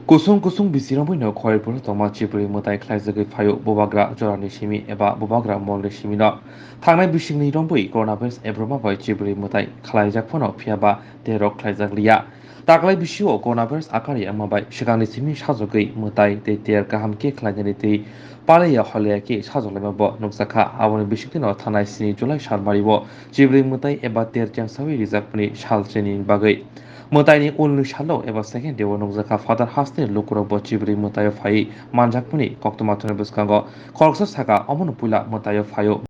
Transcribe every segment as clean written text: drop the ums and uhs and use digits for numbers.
kusung kusung bisirambui no khoirpur toma chipuri mutai khlaijagui phayo bobagra jorani simi eba bobagra molle simi no thangnai bisingni rambui coronavirus ebroma bai chipuri mutai khlaijak phono phiaba terok khlaijak liya taklai bisio coronavirus akari amabai shigangni simi sajogui mutai te ter kaham ke khlaijani te palaya holya ke sajoglema bo nugjakha aboni bisingti no thanai sini julai sarmaribo chipuri mutai eba ter changsawi rijakpni salcheni bagai Mwtai ulnu Salo eba second dewa Nugjakha father hasne Lukurokno chibri Mwtai phai manjakpuni Kuthumma thone buskango khoroksa saka amon pula Mwtai phayo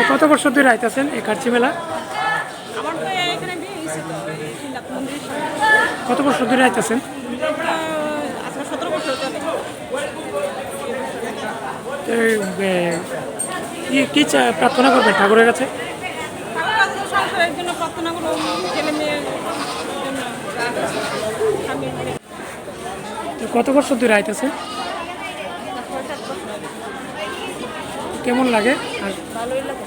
কত বছর ধরে আইতাছেন এই খার্চি মেলা? আমার তো এখানে বিয়ে হয়েছে তো তিনটা মন্দির কত বছর ধরে আইতাছেন? আজকে 17 বছর চলে। কি প্রার্থনা করবেন ঠাকুরের কাছে? ঠাকুর সংসারের জন্য প্রার্থনা করবো, ছেলে মেয়ের জন্য। কত বছর ধরে আইতাছেন? কেমন লাগে? ভালোই লাগে।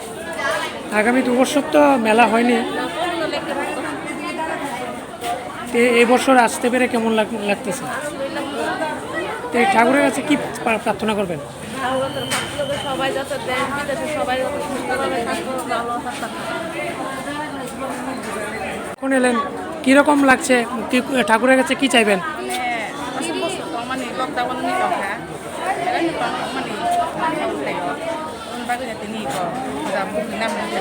আগামী 2 বছর তো মেলা হয়নি, এই বছর আসতে পেরে কেমন লাগতেছে? তো এই ঠাকুরের কাছে কি প্রার্থনা করবেন? সবাই যত দেশ বিদেশে সবাই যত সুন্দরভাবে থাকবো, ভালো থাকবো। কোন এলেন, কিরকম লাগছে? ঠাকুরের কাছে কি চাইবেন? মানে লকডাউন নিতে হবে, bago niya tiniko. Tapos namin ang